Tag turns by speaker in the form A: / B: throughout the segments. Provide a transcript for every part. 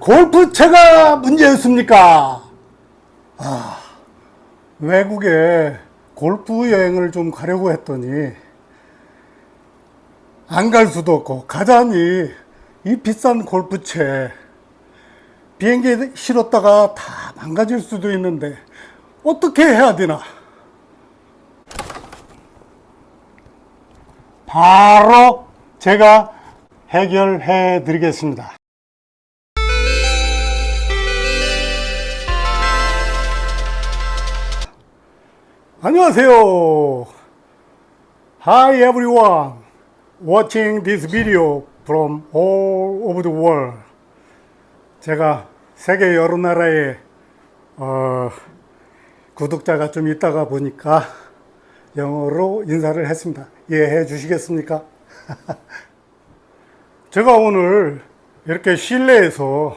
A: 골프채가 문제였습니까? 외국에 골프 여행을 좀 가려고 했더니 안 갈 수도 없고 가자니 이 비싼 골프채 비행기에 실었다가 다 망가질 수도 있는데 어떻게 해야 되나? 바로 제가 해결해 드리겠습니다. 안녕하세요. Hi everyone watching this video from all over the world. 제가 세계 여러 나라에 구독자가 좀 있다가 보니까 영어로 인사를 했습니다. 이해해 주시겠습니까? 제가 오늘 이렇게 실내에서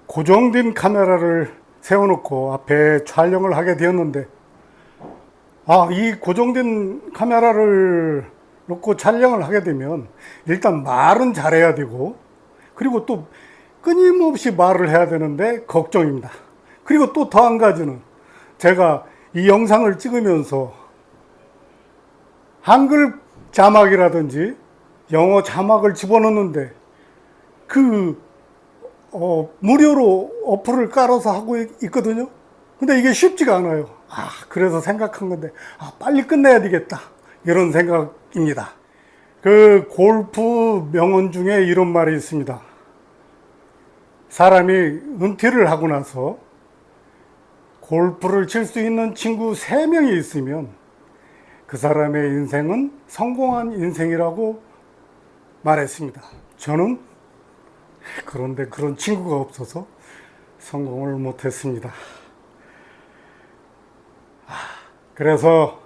A: 고정된 카메라를 세워놓고 앞에 촬영을 하게 되었는데 이 고정된 카메라를 놓고 촬영을 하게 되면 일단 말은 잘해야 되고 그리고 또 끊임없이 말을 해야 되는데 걱정입니다. 그리고 또 더 한 가지는 제가 이 영상을 찍으면서 한글 자막이라든지 영어 자막을 집어넣는데 무료로 어플을 깔아서 하고 있거든요. 근데 이게 쉽지가 않아요. 그래서 생각한 건데 빨리 끝내야 되겠다 이런 생각입니다. 그 골프 명언 중에 이런 말이 있습니다. 사람이 은퇴를 하고 나서 골프를 칠 수 있는 친구 3명이 있으면 그 사람의 인생은 성공한 인생이라고 말했습니다. 저는 그런데 그런 친구가 없어서 성공을 못했습니다. 그래서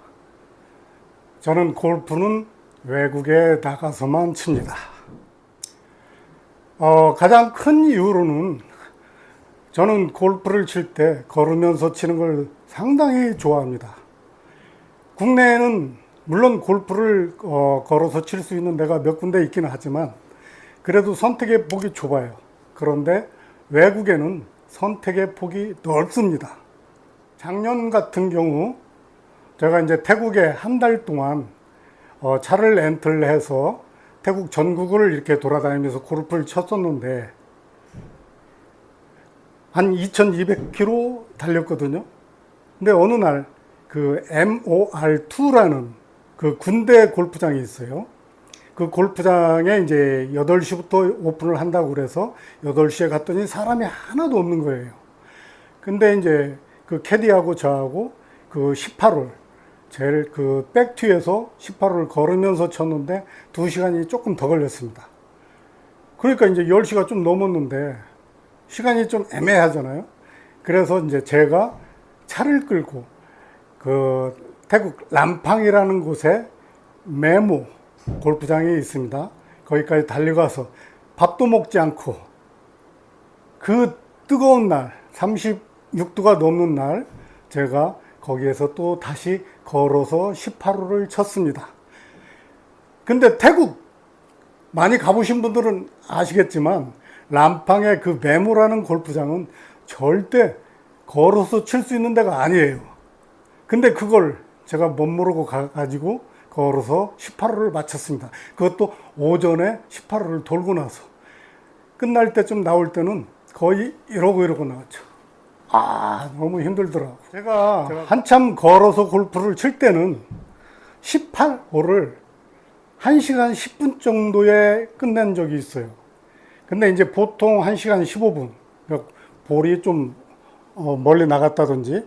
A: 저는 골프는 외국에 나가서만 칩니다. 가장 큰 이유로는 저는 골프를 칠 때 걸으면서 치는 걸 상당히 좋아합니다. 국내에는 물론 골프를 걸어서 칠 수 있는 데가 몇 군데 있기는 하지만 그래도 선택의 폭이 좁아요. 그런데 외국에는 선택의 폭이 넓습니다. 작년 같은 경우 제가 이제 태국에 한 달 동안 차를 렌트를 해서 태국 전국을 이렇게 돌아다니면서 골프를 쳤었는데 한 2200km 달렸거든요. 근데 어느 날 그 MOR2라는 그 군대 골프장이 있어요. 그 골프장에 이제 8시부터 오픈을 한다고 그래서 8시에 갔더니 사람이 하나도 없는 거예요. 근데 이제 그 캐디하고 저하고 그 18홀 제일 그 백티에서 18홀을 걸으면서 쳤는데 2시간이 조금 더 걸렸습니다. 그러니까 이제 10시가 좀 넘었는데 시간이 좀 애매하잖아요. 그래서 이제 제가 차를 끌고 그 태국 람팡이라는 곳에 메모 골프장이 있습니다. 거기까지 달려가서 밥도 먹지 않고 그 뜨거운 날 36도가 넘는 날 제가 거기에서 또 다시 걸어서 18홀을 쳤습니다. 근데 태국 많이 가보신 분들은 아시겠지만 람팡의 그 메모라는 골프장은 절대 걸어서 칠 수 있는 데가 아니에요. 근데 그걸 제가 멋모르고 가가지고 걸어서 18홀을 마쳤습니다. 그것도 오전에 18홀을 돌고 나서 끝날 때쯤 나올 때는 거의 이러고 나왔죠. 너무 힘들더라고. 제가 한참 걸어서 골프를 칠 때는 18홀을 1시간 10분 정도에 끝낸 적이 있어요. 근데 이제 보통 1시간 15분, 볼이 좀 멀리 나갔다든지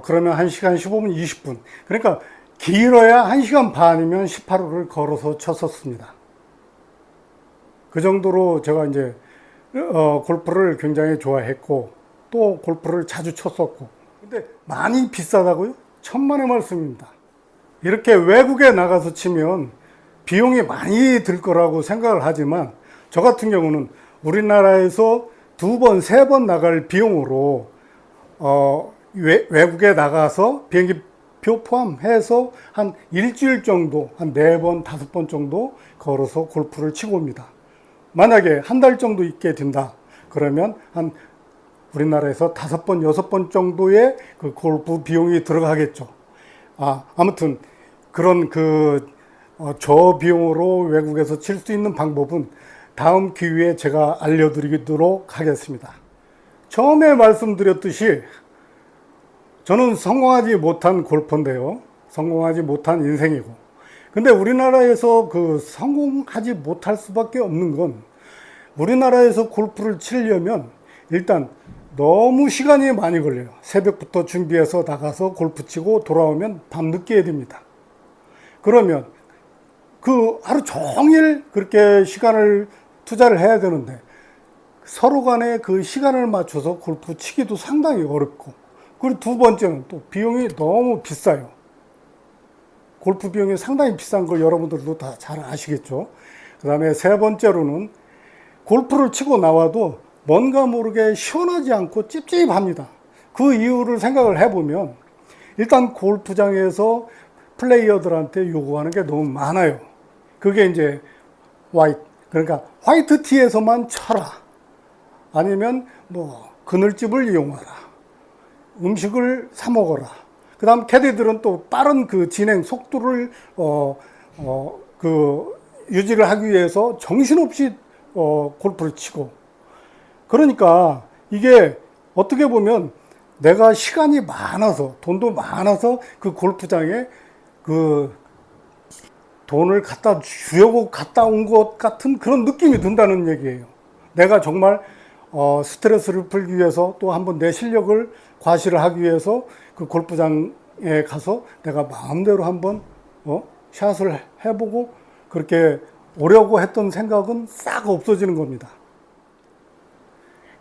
A: 그러면 1시간 15분, 20분. 그러니까 길어야 1시간 반이면 18홀을 걸어서 쳤었습니다. 그 정도로 제가 이제 골프를 굉장히 좋아했고 또 골프를 자주 쳤었고. 근데 많이 비싸다고요? 천만의 말씀입니다. 이렇게 외국에 나가서 치면 비용이 많이 들 거라고 생각을 하지만 저 같은 경우는 우리나라에서 2번, 3번 나갈 비용으로 외국에 나가서 비행기표 포함해서 한 일주일 정도, 한 4번, 5번 정도 걸어서 골프를 치고 옵니다. 만약에 한 달 정도 있게 된다. 그러면 한 우리나라에서 5번, 6번 정도의 그 골프 비용이 들어가겠죠. 아무튼 그런 저비용으로 외국에서 칠 수 있는 방법은 다음 기회에 제가 알려드리도록 하겠습니다. 처음에 말씀드렸듯이 저는 성공하지 못한 골퍼인데요. 성공하지 못한 인생이고. 근데 우리나라에서 성공하지 못할 수밖에 없는 건 우리나라에서 골프를 치려면 일단 너무 시간이 많이 걸려요. 새벽부터 준비해서 나가서 골프 치고 돌아오면 밤늦게 됩니다. 그러면 하루 종일 그렇게 시간을 투자를 해야 되는데 서로 간에 그 시간을 맞춰서 골프 치기도 상당히 어렵고, 그리고 두 번째는 또 비용이 너무 비싸요. 골프 비용이 상당히 비싼 걸 여러분들도 다 잘 아시겠죠. 그 다음에 세 번째로는 골프를 치고 나와도 뭔가 모르게 시원하지 않고 찝찝합니다. 그 이유를 생각을 해보면 일단 골프장에서 플레이어들한테 요구하는 게 너무 많아요. 그게 이제 그러니까 화이트 티에서만 쳐라, 아니면 그늘집을 이용하라, 음식을 사 먹어라. 그 다음 캐디들은 또 빠른 진행 속도를 유지를 하기 위해서 정신없이 골프를 치고, 그러니까 이게 어떻게 보면 내가 시간이 많아서, 돈도 많아서 그 골프장에 돈을 갖다 주려고 갔다 온 것 같은 그런 느낌이 든다는 얘기예요. 내가 정말 스트레스를 풀기 위해서, 또 한번 내 실력을 과시를 하기 위해서 그 골프장에 가서 내가 마음대로 한번 샷을 해보고 그렇게 오려고 했던 생각은 싹 없어지는 겁니다.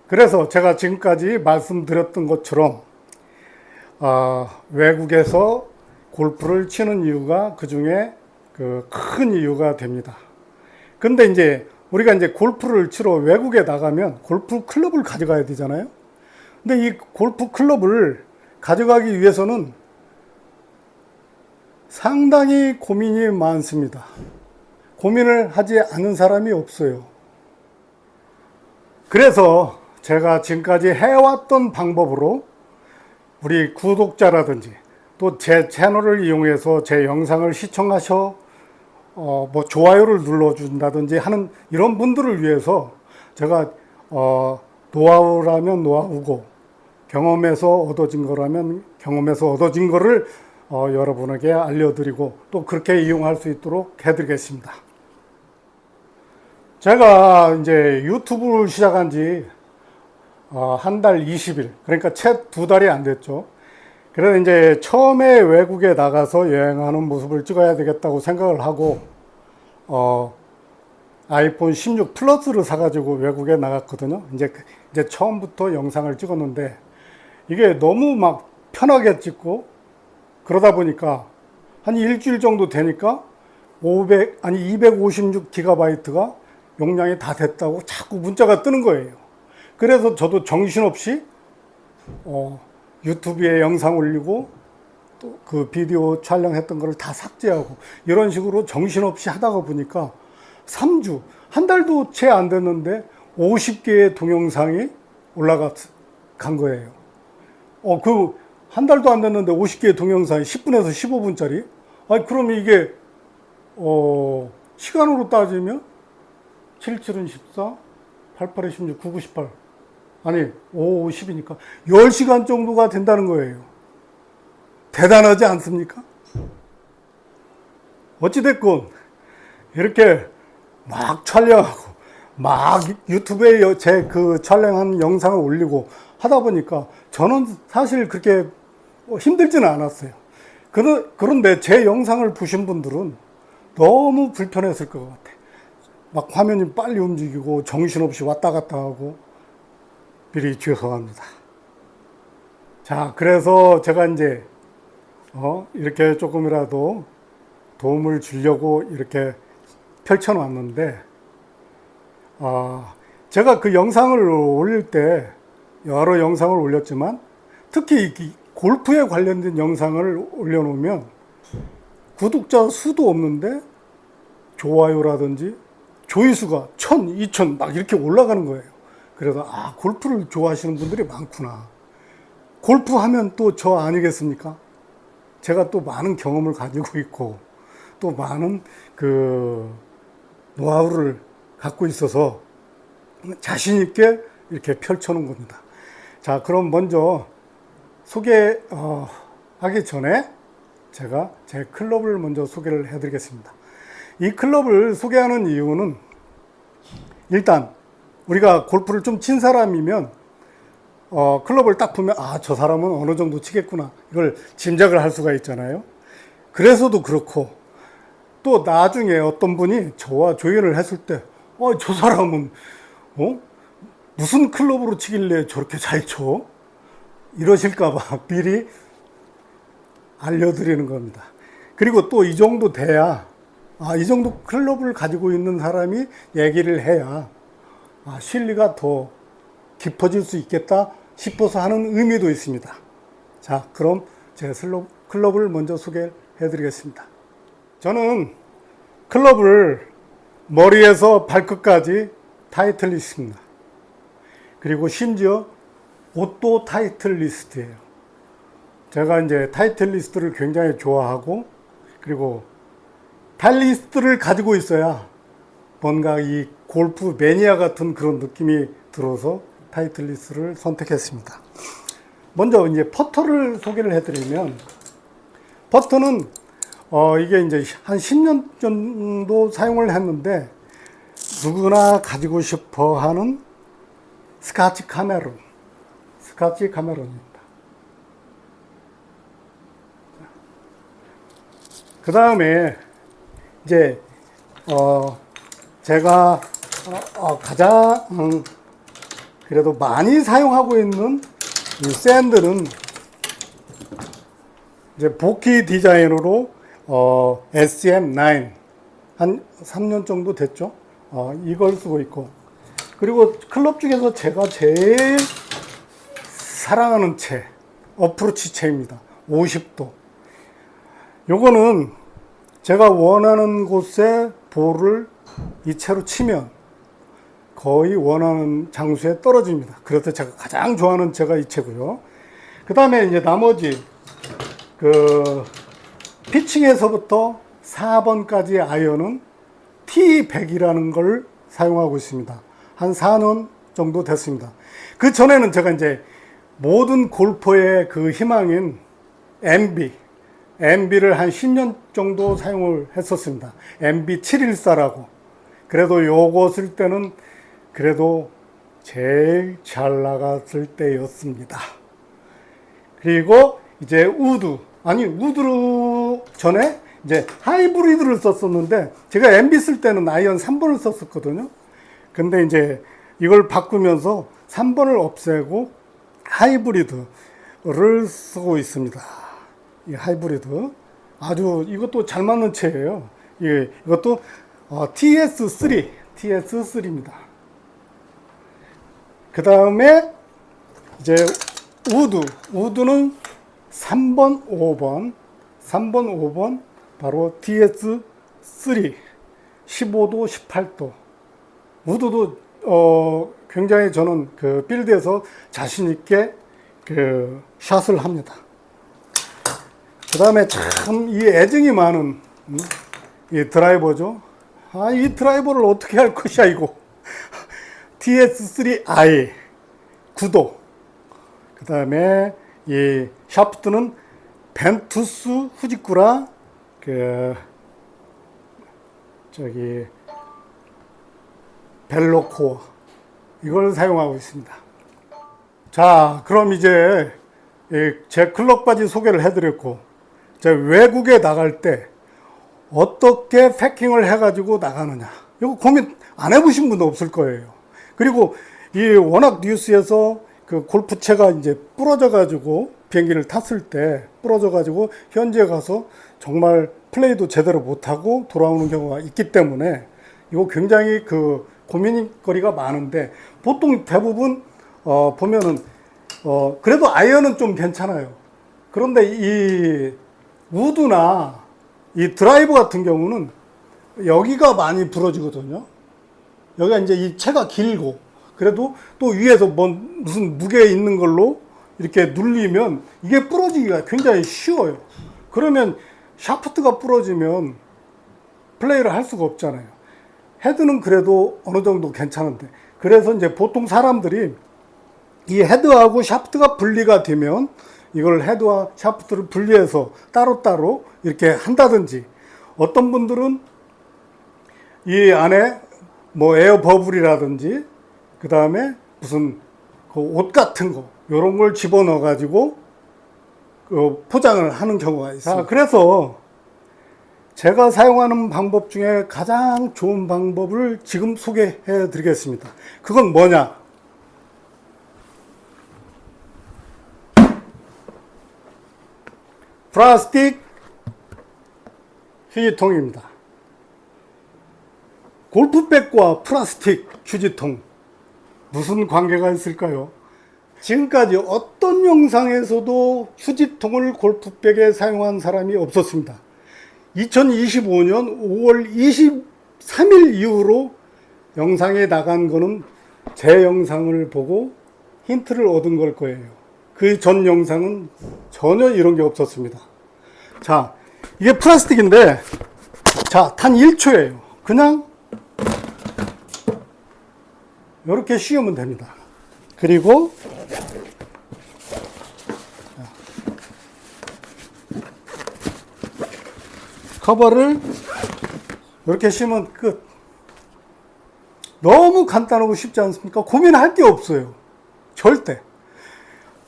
A: 그래서 제가 지금까지 말씀드렸던 것처럼 외국에서 골프를 치는 이유가 그 중에 큰 이유가 됩니다. 근데 이제 우리가 이제 골프를 치러 외국에 나가면 골프 클럽을 가져가야 되잖아요. 근데 이 골프 클럽을 가져가기 위해서는 상당히 고민이 많습니다. 고민을 하지 않은 사람이 없어요. 그래서 제가 지금까지 해왔던 방법으로 우리 구독자라든지 또 제 채널을 이용해서 제 영상을 시청하셔 좋아요를 눌러준다든지 하는 이런 분들을 위해서 제가 노하우라면 노하우고, 경험에서 얻어진 거라면 경험에서 얻어진 거를 여러분에게 알려드리고 또 그렇게 이용할 수 있도록 해드리겠습니다. 제가 이제 유튜브를 시작한 지 한 달 20일, 그러니까 채 2달이 안 됐죠. 그래서 이제 처음에 외국에 나가서 여행하는 모습을 찍어야 되겠다고 생각을 하고 아이폰 16 플러스를 사가지고 외국에 나갔거든요. 이제 처음부터 영상을 찍었는데 이게 너무 막 편하게 찍고 그러다 보니까 한 일주일 정도 되니까 256GB가 용량이 다 됐다고 자꾸 문자가 뜨는 거예요. 그래서 저도 정신없이 유튜브에 영상 올리고 또 그 비디오 촬영했던 거를 다 삭제하고 이런 식으로 정신없이 하다가 보니까 3주, 한 달도 채 안 됐는데 50개의 동영상이 올라간 거예요. 한 달도 안 됐는데 50개의 동영상이 10분에서 15분짜리? 그럼 이게 시간으로 따지면 7, 7은 14, 8, 8에 16, 9, 9, 18. 5, 10이니까 10시간 정도가 된다는 거예요. 대단하지 않습니까? 어찌됐건 이렇게 막 촬영하고 막 유튜브에 제 촬영한 영상을 올리고 하다 보니까 저는 사실 그렇게 힘들지는 않았어요. 그런데 제 영상을 보신 분들은 너무 불편했을 것 같아. 막 화면이 빨리 움직이고 정신없이 왔다 갔다 하고. 미리 죄송합니다. 자, 그래서 제가 이제 이렇게 조금이라도 도움을 주려고 이렇게 펼쳐놨는데 제가 그 영상을 올릴 때 여러 영상을 올렸지만 특히 골프에 관련된 영상을 올려놓으면 구독자 수도 없는데 좋아요라든지 조회수가 1000, 2000 막 이렇게 올라가는 거예요. 그래서 골프를 좋아하시는 분들이 많구나. 골프 하면 또 저 아니겠습니까? 제가 또 많은 경험을 가지고 있고 또 많은 그 노하우를 갖고 있어서 자신 있게 이렇게 펼쳐놓은 겁니다. 자, 그럼 먼저 소개하기 전에 제가 제 클럽을 먼저 소개를 해드리겠습니다. 이 클럽을 소개하는 이유는 일단 우리가 골프를 좀 친 사람이면 클럽을 딱 보면 저 사람은 어느 정도 치겠구나 이걸 짐작을 할 수가 있잖아요. 그래서도 그렇고 또 나중에 어떤 분이 저와 조연을 했을 때 저 사람은 무슨 클럽으로 치길래 저렇게 잘 쳐? 이러실까봐 미리 알려드리는 겁니다. 그리고 또 이 정도 돼야 이 정도 클럽을 가지고 있는 사람이 얘기를 해야 신뢰가 더 깊어질 수 있겠다 싶어서 하는 의미도 있습니다. 자, 그럼 제 클럽을 먼저 소개해 드리겠습니다. 저는 클럽을 머리에서 발끝까지 타이틀리스트입니다. 그리고 심지어 옷도 타이틀리스트예요. 제가 이제 타이틀리스트를 굉장히 좋아하고 그리고 타이틀리스트를 가지고 있어야 뭔가 이 골프 매니아 같은 그런 느낌이 들어서 타이틀리스트를 선택했습니다. 먼저 이제 퍼터를 소개를 해드리면 퍼터는 이게 이제 한 10년 정도 사용을 했는데 누구나 가지고 싶어 하는 스카치 카메론입니다. 그 다음에 이제 제가 가장 그래도 많이 사용하고 있는 이 샌들은 이제 복귀 디자인으로 SM9 한 3년 정도 됐죠. 이걸 쓰고 있고 그리고 클럽 중에서 제가 제일 사랑하는 채 어프로치 채입니다. 50도. 요거는 제가 원하는 곳에 볼을 이 채로 치면 거의 원하는 장소에 떨어집니다. 그래서 제가 가장 좋아하는 채가 이 채고요. 그 다음에 이제 나머지 그 피칭에서부터 4번까지의 아이언은 T100이라는 걸 사용하고 있습니다. 한 4년 정도 됐습니다. 그 전에는 제가 이제 모든 골퍼의 그 희망인 MB를 한 10년 정도 사용을 했었습니다. MB 714라고. 그래도 요거 쓸 때는 그래도 제일 잘 나갔을 때였습니다. 그리고 이제 우드로 전에 이제 하이브리드를 썼었는데 제가 MB 쓸 때는 아이언 3번을 썼었거든요. 근데 이제 이걸 바꾸면서 3번을 없애고 하이브리드를 쓰고 있습니다. 이 하이브리드 아주 이것도 잘 맞는 채예요. 이것도 TS3입니다. 그 다음에 이제 우드는 3번, 5번 바로 TS3 15도, 18도. 우드도 굉장히 저는 그 필드에서 자신 있게 그 샷을 합니다. 그 다음에 참 이 애증이 많은 이 드라이버죠. 이 드라이버를 어떻게 할 것이야 이거. TS3i 9도. 그 다음에 이 샤프트는 벤투스 후지쿠라 벨로코어 이걸 사용하고 있습니다. 자, 그럼 이제 제 클럽 바지 소개를 해드렸고, 제가 외국에 나갈 때 어떻게 패킹을 해가지고 나가느냐, 이거 고민 안 해보신 분도 없을 거예요. 그리고 이 워낙 뉴스에서 그 골프채가 이제 부러져가지고 비행기를 탔을 때 부러져가지고 현지에 가서 정말 플레이도 제대로 못하고 돌아오는 경우가 있기 때문에 이거 굉장히 그 고민거리가 많은데, 보통 대부분 보면은 그래도 아이언은 좀 괜찮아요. 그런데 이 우드나 이 드라이버 같은 경우는 여기가 많이 부러지거든요. 여기가 이제 이 채가 길고 그래도 또 위에서 무슨 무게 있는 걸로 이렇게 눌리면 이게 부러지기가 굉장히 쉬워요. 그러면 샤프트가 부러지면 플레이를 할 수가 없잖아요. 헤드는 그래도 어느 정도 괜찮은데, 그래서 이제 보통 사람들이 이 헤드하고 샤프트가 분리가 되면 이걸 헤드와 샤프트를 분리해서 따로따로 이렇게 한다든지, 어떤 분들은 이 안에 뭐 에어 버블이라든지 그 다음에 무슨 그 옷 같은 거 이런 걸 집어넣어 가지고 그 포장을 하는 경우가 있어요. 자, 그래서 제가 사용하는 방법 중에 가장 좋은 방법을 지금 소개해 드리겠습니다. 그건 뭐냐? 플라스틱 휴지통입니다. 골프백과 플라스틱 휴지통, 무슨 관계가 있을까요? 지금까지 어떤 영상에서도 휴지통을 골프백에 사용한 사람이 없었습니다. 2025년 5월 23일 이후로 영상에 나간 거는 제 영상을 보고 힌트를 얻은 걸 거예요. 그 전 영상은 전혀 이런 게 없었습니다. 자, 이게 플라스틱인데, 자, 단 1초예요. 그냥 이렇게 씌우면 됩니다. 그리고 커버를 이렇게 씌우면 끝. 너무 간단하고 쉽지 않습니까? 고민할 게 없어요. 절대.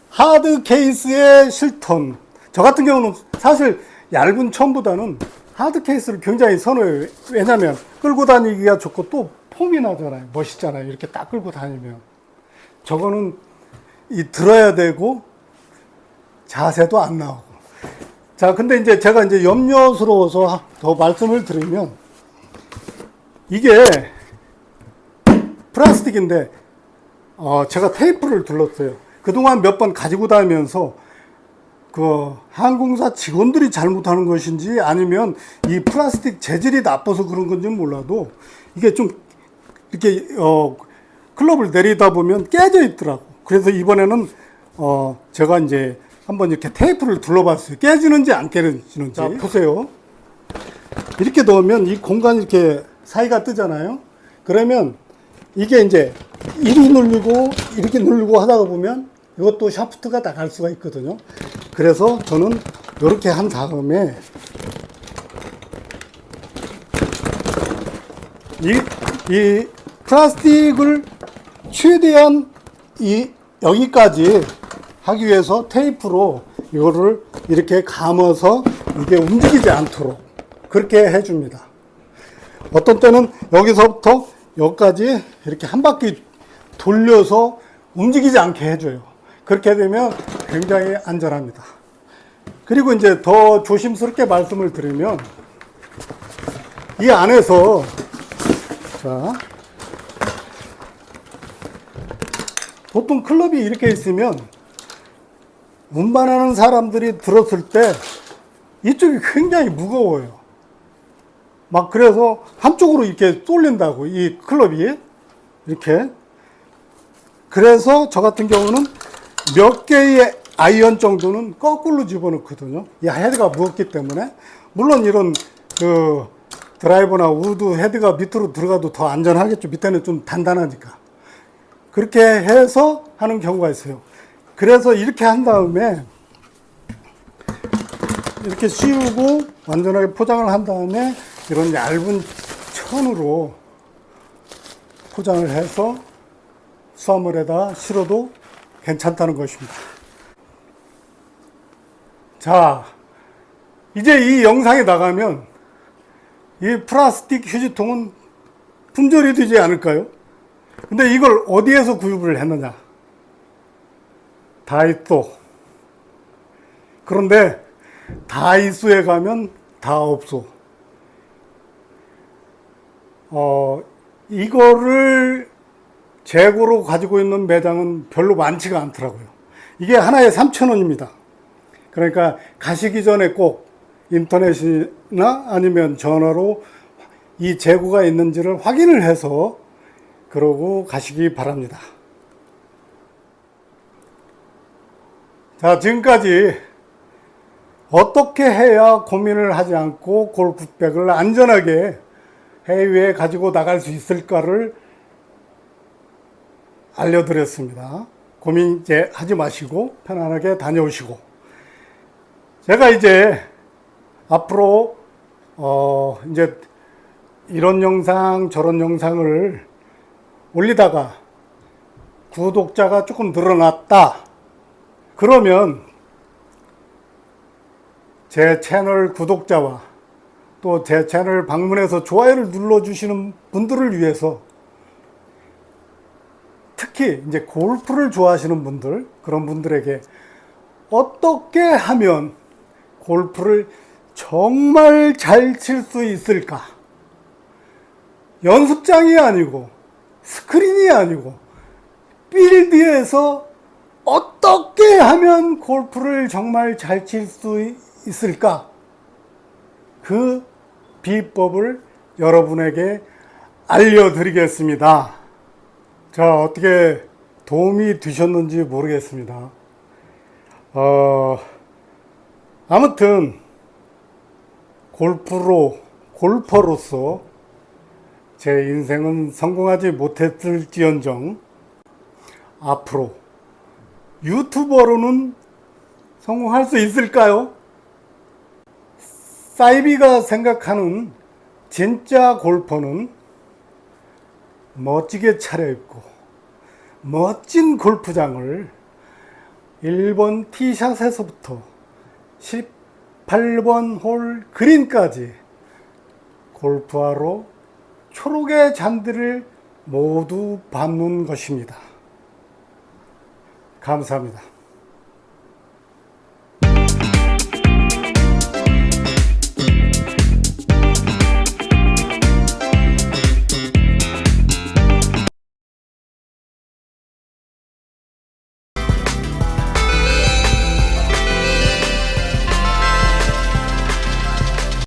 A: 하드 케이스의 실턴. 저 같은 경우는 사실 얇은 천보다는 하드 케이스를 굉장히 선호해요. 왜냐면 끌고 다니기가 좋고 또 폼이 나잖아요. 멋있잖아요. 이렇게 딱 끌고 다니면. 저거는 들어야 되고 자세도 안 나오고. 자, 근데 이제 제가 이제 염려스러워서 더 말씀을 드리면, 이게 플라스틱인데 제가 테이프를 둘렀어요. 그동안 몇 번 가지고 다니면서 그 항공사 직원들이 잘못하는 것인지 아니면 이 플라스틱 재질이 나빠서 그런 건지 몰라도 이게 좀 이렇게 클럽을 내리다 보면 깨져 있더라고. 그래서 이번에는 제가 이제 한번 이렇게 테이프를 둘러봤어요. 깨지는지 안 깨지는지. 자, 보세요. 이렇게 넣으면 이 공간이 이렇게 사이가 뜨잖아요. 그러면 이게 이제 이리 눌리고 이렇게 누르고 하다가 보면 이것도 샤프트가 나갈 수가 있거든요. 그래서 저는 이렇게 한 다음에 이 플라스틱을 최대한 여기까지 하기 위해서 테이프로 이거를 이렇게 감아서 이게 움직이지 않도록 그렇게 해줍니다. 어떤 때는 여기서부터 여기까지 이렇게 한 바퀴 돌려서 움직이지 않게 해줘요. 그렇게 되면 굉장히 안전합니다. 그리고 이제 더 조심스럽게 말씀을 드리면, 이 안에서, 자, 보통 클럽이 이렇게 있으면 운반하는 사람들이 들었을 때 이쪽이 굉장히 무거워요. 막 그래서 한쪽으로 이렇게 쏠린다고, 이 클럽이 이렇게. 그래서 저 같은 경우는 몇 개의 아이언 정도는 거꾸로 집어넣거든요. 이 헤드가 무겁기 때문에. 물론 이런 그 드라이버나 우드 헤드가 밑으로 들어가도 더 안전하겠죠. 밑에는 좀 단단하니까. 그렇게 해서 하는 경우가 있어요. 그래서 이렇게 한 다음에 이렇게 씌우고 완전하게 포장을 한 다음에 이런 얇은 천으로 포장을 해서 수화물에다 실어도 괜찮다는 것입니다. 자, 이제 이 영상에 나가면 이 플라스틱 휴지통은 품절이 되지 않을까요? 근데 이걸 어디에서 구입을 했느냐? 다이소. 그런데 다이소에 가면 다 없어. 이거를 재고로 가지고 있는 매장은 별로 많지가 않더라고요. 이게 하나에 3,000원입니다. 그러니까 가시기 전에 꼭 인터넷이나 아니면 전화로 이 재고가 있는지를 확인을 해서 그러고 가시기 바랍니다. 자, 지금까지 어떻게 해야 고민을 하지 않고 골프백을 안전하게 해외에 가지고 나갈 수 있을까를 알려드렸습니다. 고민 이제 하지 마시고 편안하게 다녀오시고, 제가 이제 앞으로 이제 이런 영상 저런 영상을 올리다가 구독자가 조금 늘어났다 그러면 제 채널 구독자와 또 제 채널 방문해서 좋아요를 눌러주시는 분들을 위해서, 특히 이제 골프를 좋아하시는 분들, 그런 분들에게 어떻게 하면 골프를 정말 잘 칠 수 있을까? 연습장이 아니고 스크린이 아니고 필드에서 어떻게 하면 골프를 정말 잘 칠 수 있을까? 그 비법을 여러분에게 알려드리겠습니다. 자, 어떻게 도움이 되셨는지 모르겠습니다. 아무튼 골퍼로서 제 인생은 성공하지 못했을지언정 앞으로 유튜버로는 성공할 수 있을까요? 사이비가 생각하는 진짜 골퍼는 멋지게 차려입고 멋진 골프장을 1번 티샷에서부터 18번 홀 그린까지 골프화로 초록의 잔디를 모두 밟는 것입니다. 감사합니다.